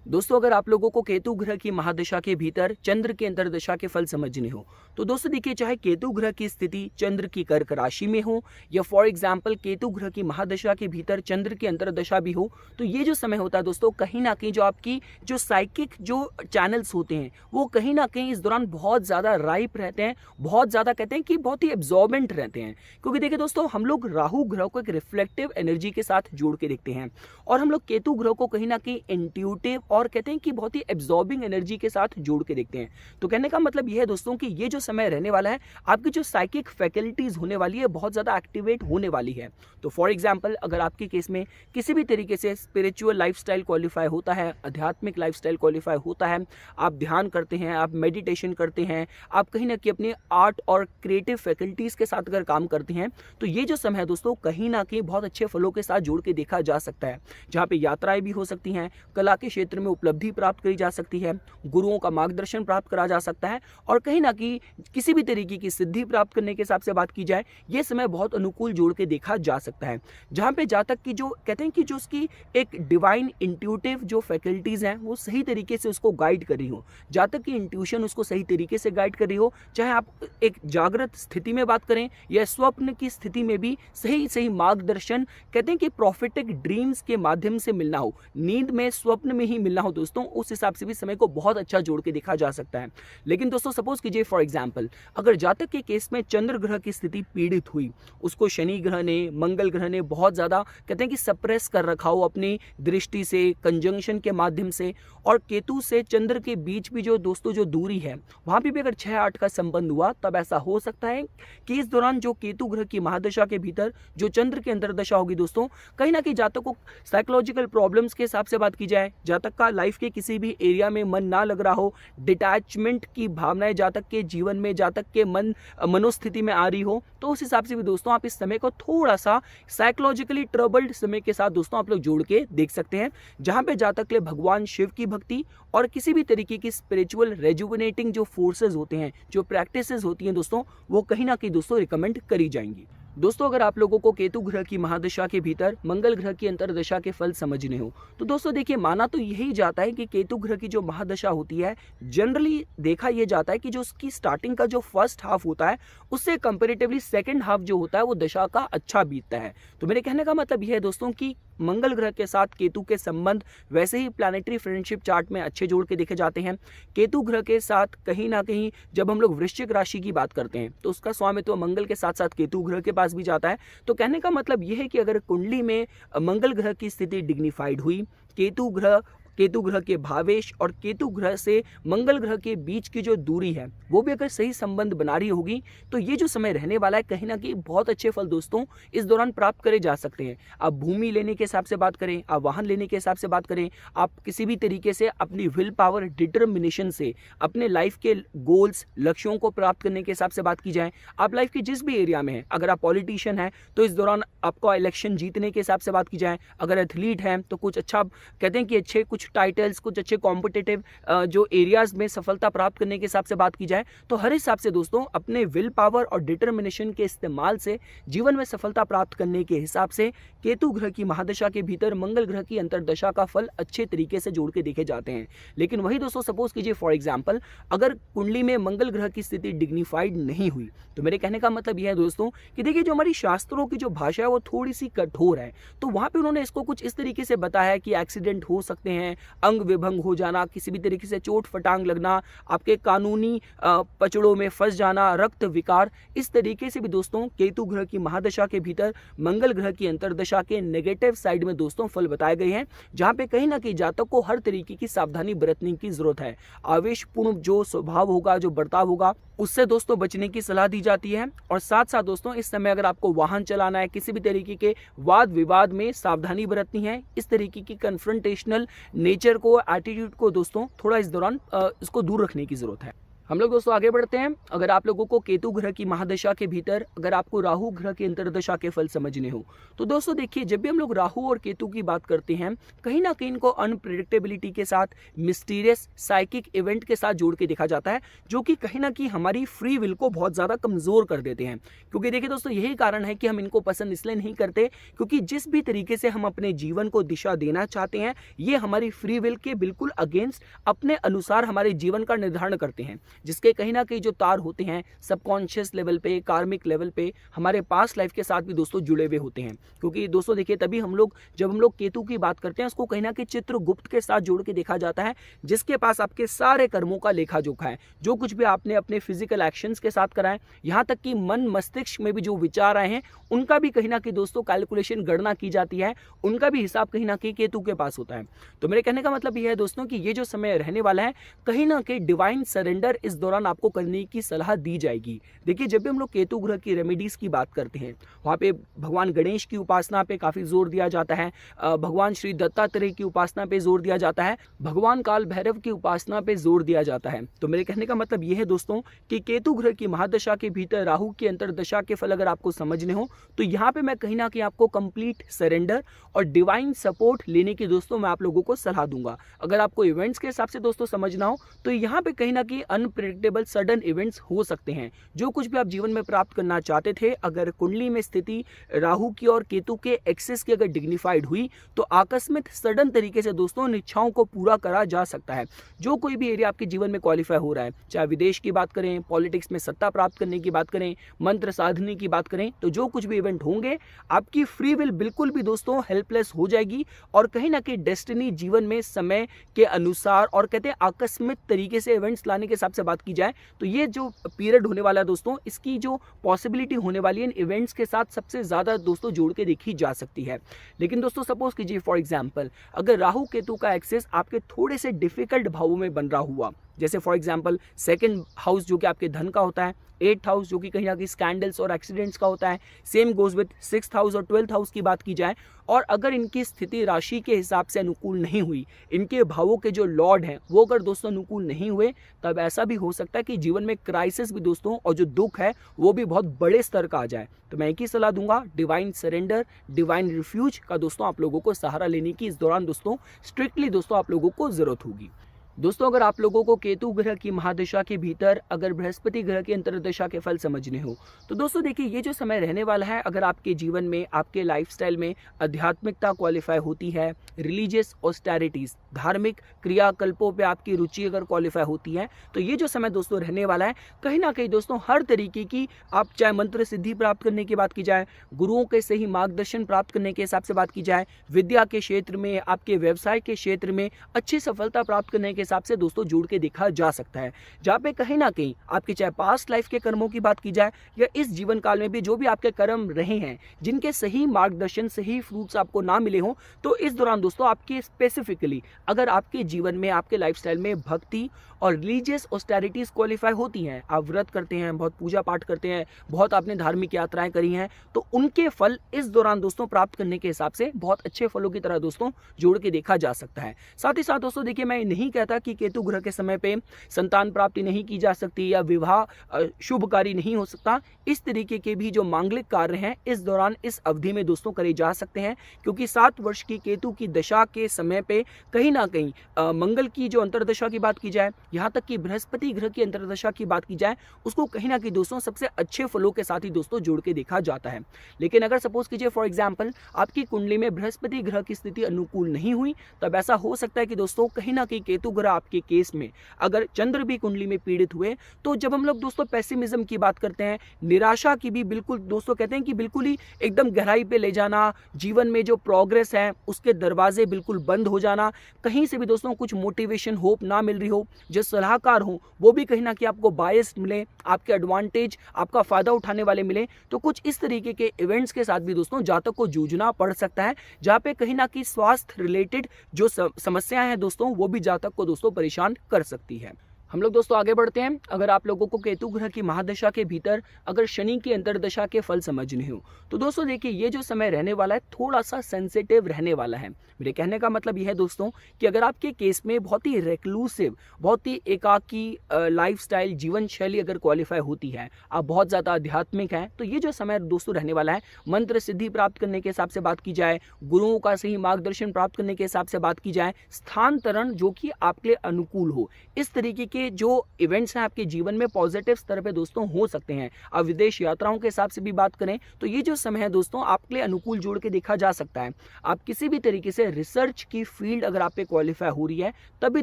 दोस्तों अगर आप लोगों को केतु ग्रह की महादशा के भीतर चंद्र की अंतर्दशा के फल समझने हो तो दोस्तों देखिए, चाहे केतु ग्रह की स्थिति चंद्र की कर्क राशि में हो या फॉर एग्जांपल केतु ग्रह की महादशा के भीतर चंद्र की अंतर्दशा भी हो, तो ये जो समय होता है दोस्तों, कहीं ना कहीं जो आपकी जो साइकिक जो चैनल्स होते हैं वो कहीं ना कहीं इस दौरान बहुत ज़्यादा राइप रहते हैं, बहुत ज़्यादा कहते हैं कि बहुत ही एब्जॉर्बेंट रहते हैं। क्योंकि देखिए दोस्तों, हम लोग राहु ग्रह को एक रिफ्लेक्टिव एनर्जी के साथ जोड़ के देखते हैं और हम लोग केतु ग्रह को कहीं ना कहीं इंट्यूटिव और कहते हैं कि बहुत ही एब्जॉर्बिंग एनर्जी के साथ जोड़ के देखते हैं। तो कहने का मतलब यह है दोस्तों कि ये जो समय रहने वाला है, आपकी जो साइकिक फैकल्टीज होने वाली है बहुत ज़्यादा एक्टिवेट होने वाली है। तो फॉर एग्जाम्पल अगर आपके केस में किसी भी तरीके से स्पिरिचुअल लाइफस्टाइल क्वालिफाई होता है, आध्यात्मिक लाइफस्टाइल क्वालिफाई होता है, आप ध्यान करते हैं, आप मेडिटेशन करते हैं, आप कहीं ना कहीं अपने आर्ट और क्रिएटिव फैकल्टीज के साथ अगर काम करते हैं, तो ये जो समय है दोस्तों कहीं ना कहीं बहुत अच्छे फलों के साथ जोड़ के देखा जा सकता है। जहाँ पे यात्राएं भी हो सकती हैं, कला के क्षेत्र में उपलब्धि प्राप्त करी जा सकती है, गुरुओं का मार्गदर्शन प्राप्त करा जा सकता है और कहीं ना कहीं किसी भी तरीके की सिद्धि प्राप्त करने के हिसाब से बात की जाए, ये समय बहुत अनुकूल जोड़ के देखा जा सकता है। जहाँ पे जातक की जो कहते हैं कि जो उसकी एक डिवाइन इंट्यूटिव जो फैकल्टीज हैं वो सही तरीके से उसको गाइड कर रही हो, जातक की इंट्यूशन उसको सही तरीके से गाइड कर रही हो, चाहे आप एक जागृत स्थिति में बात करें या स्वप्न की स्थिति में भी सही सही मार्गदर्शन कहते हैं कि प्रॉफिटिक ड्रीम्स के माध्यम से मिलना हो, नींद में स्वप्न में ही मिलना हो दोस्तों, उस हिसाब से भी समय को बहुत अच्छा जोड़ के देखा जा सकता है। लेकिन दोस्तों सपोज कीजिए फॉर एग्जांपल अगर जातक के केस में चंद्र ग्रह की स्थिति पीड़ित हुई, उसको शनि ग्रह ने, मंगल ग्रह ने बहुत ज्यादा कहते हैं कि सप्रेस कर रखा हो अपनी दृष्टि से, कंजंक्शन के माध्यम से, और केतु से चंद्र के बीच भी जो दोस्तों जो दूरी है वहां भी अगर 6-8 का संबंध हुआ, तब ऐसा हो सकता है कि इस दौरान जो केतु ग्रह की महादशा के भीतर जो चंद्र की अंतर्दशा होगी दोस्तों, कहीं ना कहीं जातक को साइकोलॉजिकल प्रॉब्लम्स के हिसाब से बात की जाए, जातक का लाइफ के किसी भी एरिया में मन ना लग रहा हो, डिटैचमेंट की भावनाएं जातक के जीवन में, जातक के मनोस्थिति में आ रही हो, तो उस हिसाब से भी दोस्तों आप इस समय को थोड़ा सा साइकोलॉजिकली ट्रबल्ड समय के साथ दोस्तों आप लोग जोड़ के देख सकते हैं, जहां पे जातक के लिए भगवान शिव की भक्ति और किसी भी तरीके की स्पिरिचुअल रेजुविनेटिंग जो फोर्सेज होते हैं, जो प्रैक्टिसेस होती हैं दोस्तों, वो कहीं ना कहीं दोस्तों रिकमेंड करी जाएंगी। दोस्तों अगर आप लोगों को केतु ग्रह की महादशा के भीतर मंगल ग्रह की अंतर्दशा के फल समझने हो, तो दोस्तों देखिए, माना तो यही जाता है कि केतु ग्रह की जो महादशा होती है, जनरली देखा यह जाता है कि जो उसकी स्टार्टिंग का जो फर्स्ट हाफ होता है उससे कंपेरेटिवली सेकंड हाफ जो होता है वो दशा का अच्छा बीतता है। तो मेरे कहने का मतलब यह है दोस्तों कि मंगल ग्रह के साथ केतु के संबंध वैसे ही प्लैनेटरी फ्रेंडशिप चार्ट में अच्छे जोड़ के देखे जाते हैं। केतु ग्रह के साथ कहीं ना कहीं जब हम लोग वृश्चिक राशि की बात करते हैं तो उसका स्वामित्व मंगल के साथ साथ केतु ग्रह के पास भी जाता है। तो कहने का मतलब यह है कि अगर कुंडली में मंगल ग्रह की स्थिति डिग्निफाइड हुई, केतु ग्रह के भावेश और केतु ग्रह से मंगल ग्रह के बीच की जो दूरी है वो भी अगर सही संबंध बना रही होगी, तो ये जो समय रहने वाला है कहीं ना कहीं बहुत अच्छे फल दोस्तों इस दौरान प्राप्त करे जा सकते हैं। आप भूमि लेने के हिसाब से बात करें, आप वाहन लेने के हिसाब से बात करें, आप किसी भी तरीके से अपनी विल पावर डिटर्मिनेशन से अपने लाइफ के गोल्स, लक्ष्यों को प्राप्त करने के हिसाब से बात की जाए, आप लाइफ के जिस भी एरिया में है, अगर आप पॉलिटिशियन हैं तो इस दौरान आपका इलेक्शन जीतने के हिसाब से बात की जाए, अगर एथलीट हैं तो कुछ अच्छा कहते हैं कि अच्छे कुछ टाइटल्स, कुछ अच्छे कॉम्पिटिटिव जो एरियाज में सफलता प्राप्त करने के हिसाब से बात की जाए, तो हर हिसाब से दोस्तों अपने विल पावर और डिटर्मिनेशन के इस्तेमाल से जीवन में सफलता प्राप्त करने के हिसाब से केतु ग्रह की महादशा के भीतर मंगल ग्रह की अंतर्दशा का फल अच्छे तरीके से जोड़ के देखे जाते हैं। लेकिन वही दोस्तों सपोज कीजिए फॉर एग्जाम्पल अगर कुंडली में मंगल ग्रह की स्थिति डिग्निफाइड नहीं हुई, तो मेरे कहने का मतलब यह है दोस्तों कि देखिए जो हमारी शास्त्रों की जो भाषा है वो थोड़ी सी कठोर है। तो वहां पे उन्होंने इसको कुछ इस तरीके से बताया कि एक्सीडेंट हो सकते हैं, अंग विभंग हो जाना, किसी भी तरीके से चोट फटांग लगना, आपके कानूनी पचड़ों में फंस जाना, रक्त विकार, इस तरीके से भी दोस्तों केतु ग्रह की महादशा के भीतर मंगल ग्रह की अंतर्दशा के नेगेटिव साइड में दोस्तों फल बताए गए हैं, जहां पे कहीं ना कहीं जातक को हर तरीके की सावधानी बरतने की जरूरत है। आवेशपूर्ण जो स्वभाव होगा, जो बर्ताव होगा, उससे दोस्तों बचने की सलाह दी जाती है। और साथ साथ दोस्तों इस समय अगर आपको वाहन चलाना है, किसी भी तरीके के वाद विवाद में सावधानी बरतनी है, इस तरीके की कन्फ्रंटेशनल नेचर को, एटीट्यूड को दोस्तों थोड़ा इस दौरान इसको दूर रखने की जरूरत है। हम लोग दोस्तों आगे बढ़ते हैं। अगर आप लोगों को केतु ग्रह की महादशा के भीतर अगर आपको राहु ग्रह की अंतर्दशा के फल समझने हो तो दोस्तों देखिए, जब भी हम लोग राहु और केतु की बात करते हैं, कहीं ना कहीं इनको अनप्रेडिक्टेबिलिटी के साथ, मिस्टीरियस साइकिक इवेंट के साथ जोड़ के देखा जाता है, जो कि कहीं ना कहीं हमारी फ्री विल को बहुत ज्यादा कमजोर कर देते हैं। क्योंकि देखिए दोस्तों, यही कारण है कि हम इनको पसंद इसलिए नहीं करते क्योंकि जिस भी तरीके से हम अपने जीवन को दिशा देना चाहते हैं, ये हमारी फ्री विल के बिल्कुल अगेंस्ट अपने अनुसार हमारे जीवन का निर्धारण करते हैं, जिसके कहीं ना कहीं जो तार होते हैं सबकॉन्शियस लेवल पे, कार्मिक लेवल पे हमारे पास्ट लाइफ के साथ भी दोस्तों जुड़े हुए होते हैं। क्योंकि दोस्तों देखिए, तभी जब हम लोग केतु की बात करते हैं, उसको कहीं ना कहीं चित्रगुप्त के साथ जोड़ के देखा जाता है, जिसके पास आपके सारे कर्मों का लेखा जोखा है, जो कुछ भी आपने अपने फिजिकल एक्शंस के साथ करा है, यहाँ तक कि मन मस्तिष्क में भी जो विचार आए हैं उनका भी कहीं ना कहीं दोस्तों कैलकुलेशन, गणना की जाती है, उनका भी हिसाब कहीं ना कहीं केतु के पास होता है। तो मेरे कहने का मतलब यह है दोस्तों कि ये जो समय रहने वाला है, कहीं ना कहीं डिवाइन सरेंडर इस दौरान आपको करने की सलाह दी जाएगी। देखिए, जब भी हम लोग केतु ग्रह की रेमेडीज की बात करते हैं, वहाँ पे भगवान गणेश की उपासना पे काफी जोर दिया जाता है, भगवान श्री दत्तात्रेय की उपासना पे जोर दिया जाता है, भगवान काल भैरव की उपासना पे जोर दिया जाता है। तो मेरे कहने का मतलब यह है दोस्तों कि केतु ग्रह की महादशा के भीतर राहु की अंतर्दशा के फल अगर आपको समझने हो तो यहाँ पे मैं कहीं ना कहीं आपको कंप्लीट सरेंडर और डिवाइन सपोर्ट लेने की दोस्तों मैं आप लोगों को सलाह दूंगा। अगर आपको इवेंट्स के हिसाब से दोस्तों समझना हो तो यहाँ पे कहीं ना कहीं अनप्रेडिक्टेबल सडन इवेंट्स हो सकते हैं। जो कुछ भी आप जीवन में प्राप्त करना चाहते थे, अगर कुंडली में स्थिति राहु की और केतु के एक्सेस की अगर डिग्निफाइड हुई तो आकस्मिक सडन तरीके से दोस्तों उन इच्छाओं को पूरा करा जा सकता है। जो कोई भी एरिया आपके जीवन में क्वालिफाई हो रहा है, चाहे विदेश की बात करें, पॉलिटिक्स में सत्ता प्राप्त करने की बात करें, मंत्र साधने की बात करें, तो जो कुछ भी इवेंट होंगे आपकी फ्री विल बिल्कुल भी दोस्तों हेल्पलेस हो जाएगी और कहीं ना कहीं डेस्टिनी जीवन में समय के अनुसार और कहते हैं आकस्मिक तरीके से इवेंट्स लाने के हिसाब से बात की जाए तो ये जो पीरियड होने वाला है दोस्तों, इसकी जो पॉसिबिलिटी होने वाली है इन इवेंट्स के साथ सबसे ज्यादा दोस्तों जोड़ के देखी जा सकती है। लेकिन दोस्तों सपोज कीजिए फॉर एग्जांपल, अगर राहु केतु का एक्सेस आपके थोड़े से डिफिकल्ट भावों में बन रहा हुआ, जैसे फॉर एग्जांपल सेकंड हाउस जो कि आपके धन का होता है, 8th हाउस जो कि कहीं ना कहीं स्कैंडल्स और एक्सीडेंट्स का होता है, same goes with 6th house और 12th हाउस की बात की जाए, और अगर इनकी स्थिति राशि के हिसाब से अनुकूल नहीं हुई, इनके भावों के जो लॉर्ड हैं वो अगर दोस्तों अनुकूल नहीं हुए, तब ऐसा भी हो सकता है कि जीवन में क्राइसिस भी दोस्तों और जो दुख है वो भी बहुत बड़े स्तर का आ जाए। तो मैं एक ही सलाह दूंगा, डिवाइन सरेंडर, डिवाइन रिफ्यूज का दोस्तों आप लोगों को सहारा लेने की इस दौरान दोस्तों स्ट्रिक्टली दोस्तों आप लोगों को जरूरत होगी। दोस्तों अगर आप लोगों को केतु ग्रह की महादशा के भीतर अगर बृहस्पति ग्रह की अंतर्दशा के फल समझने हो तो दोस्तों देखिए, ये जो समय रहने वाला है, अगर आपके जीवन में, आपके लाइफस्टाइल में आध्यात्मिकता क्वालिफाई होती है, रिलीजियस ऑस्टेरिटीज, धार्मिक क्रियाकल्पों पे आपकी रुचि अगर क्वालिफाई होती है, तो ये जो समय दोस्तों रहने वाला है, कहीं ना कहीं दोस्तों हर तरीके की, आप चाहे मंत्र सिद्धि प्राप्त करने की बात की जाए, गुरुओं के सही मार्गदर्शन प्राप्त करने के हिसाब से बात की जाए, विद्या के क्षेत्र में, आपके व्यवसाय के क्षेत्र में अच्छी सफलता प्राप्त करने के हिसाब से दोस्तों जोड़ के देखा जा सकता है। जहाँ पे कहीं ना कहीं आपके चाहे पास्ट लाइफ के कर्मों की बात की जाए या इस जीवन काल में भी जो भी आपके कर्म रहे हैं, जिनके सही मार्गदर्शन, सही फ्रूट्स आपको ना मिले हो, तो इस दौरान दोस्तों आपके स्पेसिफिकली अगर आपके जीवन में, आपके लाइफस्टाइल में भक्ति और रिलीजियस ऑस्टेरिटीज क्वालिफाई होती हैं, आप व्रत करते हैं, बहुत पूजा पाठ करते हैं, बहुत आपने धार्मिक यात्राएं करी हैं, तो उनके फल इस दौरान दोस्तों प्राप्त करने के हिसाब से बहुत अच्छे फलों की तरह दोस्तों जोड़ के देखा जा सकता है। साथ ही साथ दोस्तों देखिए, मैं नहीं कहता कि केतु ग्रह के समय पे संतान प्राप्ति नहीं की जा सकती या विवाह शुभकारी नहीं हो सकता। इस तरीके के भी जो मांगलिक कार्य हैं इस दौरान, इस अवधि में दोस्तों करे जा सकते हैं, क्योंकि 7 वर्ष की केतु की दशा के समय पे कहीं ना कहीं मंगल की जो अंतर्दशा की बात की जाए, यहाँ तक कि बृहस्पति ग्रह की अंतर्दशा की बात की जाए, उसको कहीं ना कहीं दोस्तों सबसे अच्छे फलों के साथ ही दोस्तों जोड़ के देखा जाता है। लेकिन अगर सपोज कीजिए फॉर एग्जाम्पल आपकी कुंडली में बृहस्पति ग्रह की स्थिति अनुकूल नहीं हुई, तब ऐसा हो सकता है कि दोस्तों कहीं ना कहीं केतु ग्रह आपके केस में अगर चंद्र भी कुंडली में पीड़ित हुए, तो जब हम लोग दोस्तों पेसिमिज्म की बात करते हैं, निराशा की भी बिल्कुल दोस्तों कहते हैं कि बिल्कुल ही एकदम गहराई पे ले जाना, जीवन में जो प्रोग्रेस है उसके दरवाजे बिल्कुल बंद हो जाना, कहीं से भी दोस्तों कुछ मोटिवेशन, होप ना मिल रही हो, जो सलाहकार हो वो भी कहीं ना कहीं आपको बायस्ड मिले, आपके एडवांटेज, आपका फायदा उठाने वाले मिले, तो कुछ इस तरीके के इवेंट्स के साथ भी दोस्तों जातक को जूझना पड़ सकता है, जहाँ पे कहीं ना कहीं स्वास्थ्य रिलेटेड जो समस्याएं हैं दोस्तों वो भी जातक को दोस्तों परेशान कर सकती है। हम लोग दोस्तों आगे बढ़ते हैं। अगर आप लोगों को केतु ग्रह की महादशा के भीतर अगर शनि की अंतर्दशा के फल समझने हो तो दोस्तों देखिए ये जो समय रहने वाला है थोड़ा सा सेंसिटिव रहने वाला है। मेरे कहने का मतलब यह है दोस्तों कि अगर आपके केस में बहुत ही रेक्लूसिव, बहुत ही एकाकी लाइफस्टाइल, जीवन शैली अगर क्वालिफाई होती है, आप बहुत ज़्यादा आध्यात्मिक हैं, तो ये जो समय दोस्तों रहने वाला है, मंत्र सिद्धि प्राप्त करने के हिसाब से बात की जाए, गुरुओं का सही मार्गदर्शन प्राप्त करने के हिसाब से बात की जाए, स्थानांतरण जो कि आपके लिए अनुकूल हो, इस तरीके के जो इवेंट्स हैं आपके जीवन में पॉजिटिव स्तर पे दोस्तों हो सकते हैं। अब विदेश यात्राओं के हिसाब से भी बात करें तो ये जो समय है दोस्तों आपके लिए अनुकूल जोड़ के देखा जा सकता है। आप किसी भी तरीके से रिसर्च की फील्ड अगर आप पे क्वालिफाई हो रही है तभी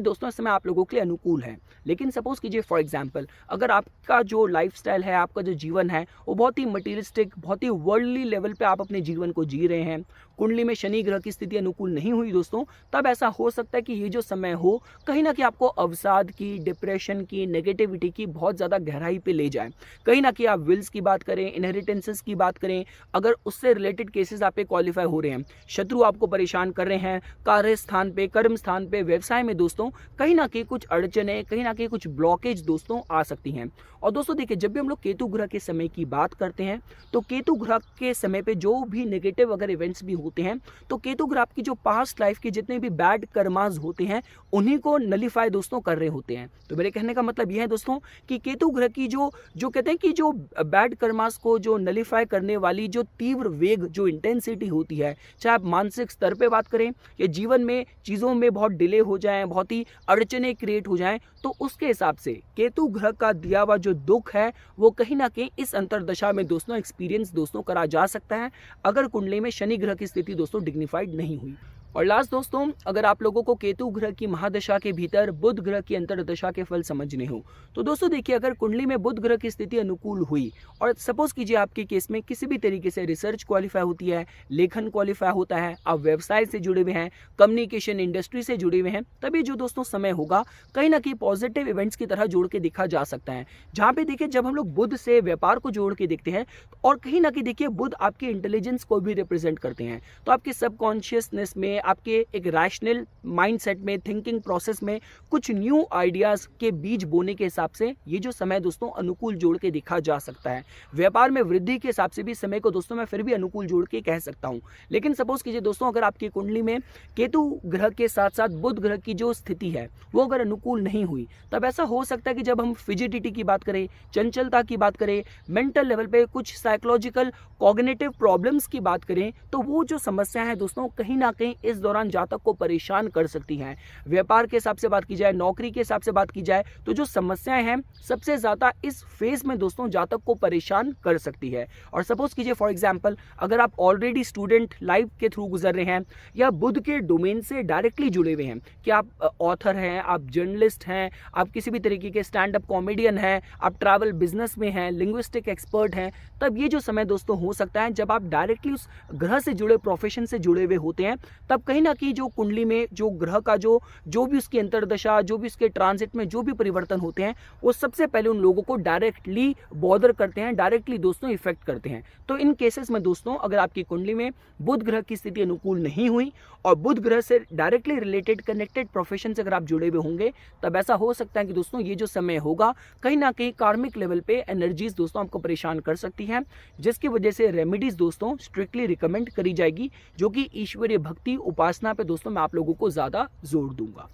दोस्तों समय आप लोगों के लिए अनुकूल है। लेकिन सपोज कीजिए फॉर एग्जांपल अगर आपका जो लाइफस्टाइल है, आपका जो जीवन है वो बहुत ही मटीरियलिस्टिक, बहुत ही वर्ल्डली लेवल पे आप अपने जीवन को जी रहे हैं, कुंडली में शनि ग्रह की स्थिति अनुकूल नहीं हुई दोस्तों, तब ऐसा हो सकता है कि ये जो समय हो कहीं ना कहीं आपको अवसाद की, डिप्रेशन की, नेगेटिविटी की बहुत ज़्यादा गहराई पे ले जाए। कहीं ना कहीं आप विल्स की बात करें, इनहेरिटेंसेस की बात करें, अगर उससे रिलेटेड केसेस आप पे क्वालिफाई हो रहे हैं, शत्रु आपको परेशान कर रहे हैं, कार्य स्थान पे, कर्म स्थान पे, व्यवसाय में दोस्तों कहीं ना कहीं कुछ अड़चने, कहीं ना कहीं कुछ ब्लॉकेज दोस्तों आ सकती हैं। और दोस्तों देखिए जब भी हम लोग केतु ग्रह के समय की बात करते हैं तो केतु ग्रह के समय पे जो भी नेगेटिव अगर इवेंट्स भी होते हैं तो केतु ग्रह की जो पास्ट लाइफ के जितने भी बैड कर्मास होते हैं उन्हीं को नलीफाई दोस्तों कर रहे होते हैं। तो मेरे कहने का मतलब यह है दोस्तों कि केतु ग्रह की जो कहते हैं कि जो बैड कर्मास को जो नलीफाई करने वाली जो तीव्र वेग, जो इंटेंसिटी होती है, चाहे आप मानसिक स्तर पे बात करें या जीवन में चीज़ों में बहुत डिले हो जाए, बहुत ही अड़चने क्रिएट हो जाएं, तो उसके हिसाब से केतु ग्रह का दिया हुआ जो दुख है वो कहीं ना कहीं इस अंतरदशा में दोस्तों एक्सपीरियंस दोस्तों करा जा सकता है अगर कुंडली में शनि ग्रह की स्थिति दोस्तों डिग्निफाइड नहीं हुई। और लास्ट दोस्तों अगर आप लोगों को केतु ग्रह की महादशा के भीतर बुध ग्रह की अंतरदशा के फल समझने हो तो दोस्तों देखिए अगर कुंडली में बुध ग्रह की स्थिति अनुकूल हुई और सपोज कीजिए आपके केस में किसी भी तरीके से रिसर्च क्वालिफाई होती है, लेखन क्वालिफाई होता है, आप व्यवसाय से जुड़े हुए हैं, कम्युनिकेशन इंडस्ट्री से जुड़े हुए हैं, तभी जो दोस्तों समय होगा कहीं ना कहीं पॉजिटिव इवेंट्स की तरह जोड़ के देखा जा सकता है। जहाँ पे देखिए जब हम लोग बुध से व्यापार को जोड़ के देखते हैं और कहीं ना कहीं देखिए बुध आपके इंटेलिजेंस को भी रिप्रेजेंट करते हैं, तो आपके सबकॉन्शियसनेस में, आपके एक रैशनल माइंडसेट में, थिंकिंग प्रोसेस में कुछ न्यू आइडियाज के बीज बोने के हिसाब से ये जो समय दोस्तों अनुकूल जोड़ के देखा जा सकता है। व्यापार में वृद्धि के हिसाब से भी समय को दोस्तों मैं फिर भी अनुकूल जोड़ के कह सकता हूं। लेकिन सपोज कीजिए दोस्तों अगर आपकी कुंडली में केतु ग्रह के साथ साथ बुध ग्रह की जो स्थिति है वो अगर अनुकूल नहीं हुई, तब ऐसा हो सकता है कि जब हम फिजिडिटी की बात करें, चंचलता की बात करें, मेंटल लेवल पे कुछ साइकोलॉजिकल कॉग्निटिव प्रॉब्लम्स की बात करें, तो वो जो समस्या है दोस्तों कहीं ना कहीं इस दौरान जातक को परेशान कर सकती हैं। व्यापार के हिसाब से बात की जाए, नौकरी के हिसाब से बात की जाए, तो जो समस्याएं हैं सबसे ज्यादा इस फेज में दोस्तों जातक को परेशान कर सकती है। और सपोज कीजिए फॉर एग्जांपल अगर आप ऑलरेडी स्टूडेंट लाइफ के थ्रू गुजर रहे हैं या बुध के डोमेन से डायरेक्टली जुड़े हुए हैं, कि आप ऑथर हैं, आप जर्नलिस्ट हैं, आप किसी भी तरीके के स्टैंड अप कॉमेडियन हैं, आप ट्रैवल बिजनेस में हैं, लिंग्विस्टिक एक्सपर्ट हैं, तब ये जो समय दोस्तों हो सकता है जब आप डायरेक्टली उस ग्रह से जुड़े प्रोफेशन से जुड़े हुए होते हैं, तब कहीं ना कहीं जो कुंडली में जो ग्रह का जो भी उसकी अंतरदशा, जो भी उसके ट्रांजिट में जो भी परिवर्तन होते हैं वो सबसे पहले उन लोगों को डायरेक्टली बॉदर करते हैं, डायरेक्टली दोस्तों इफेक्ट करते हैं। तो इन केसेस में दोस्तों अगर आपकी कुंडली में बुध ग्रह की स्थिति अनुकूल नहीं हुई और बुध ग्रह से डायरेक्टली रिलेटेड कनेक्टेड प्रोफेशन से अगर आप जुड़े हुए होंगे, तब ऐसा हो सकता है कि दोस्तों ये जो समय होगा कहीं ना कहीं कार्मिक लेवल पे एनर्जीज दोस्तों आपको परेशान कर सकती हैं, जिसकी वजह से रेमेडीज दोस्तों स्ट्रिक्टली रिकमेंड करी जाएगी, जो कि ईश्वरीय भक्ति उपासना पे दोस्तों मैं आप लोगों को ज्यादा जोर दूंगा।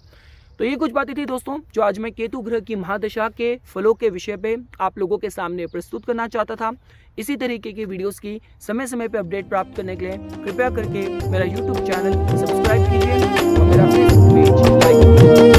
तो ये कुछ बातें थी दोस्तों जो आज मैं केतु ग्रह की महादशा के फलों के विषय पे आप लोगों के सामने प्रस्तुत करना चाहता था। इसी तरीके की वीडियोस की समय समय पे अपडेट प्राप्त करने के लिए कृपया करके मेरा YouTube चैनल सब्सक्राइब कीजिए और मेरा Facebook पेज लाइक कीजिए।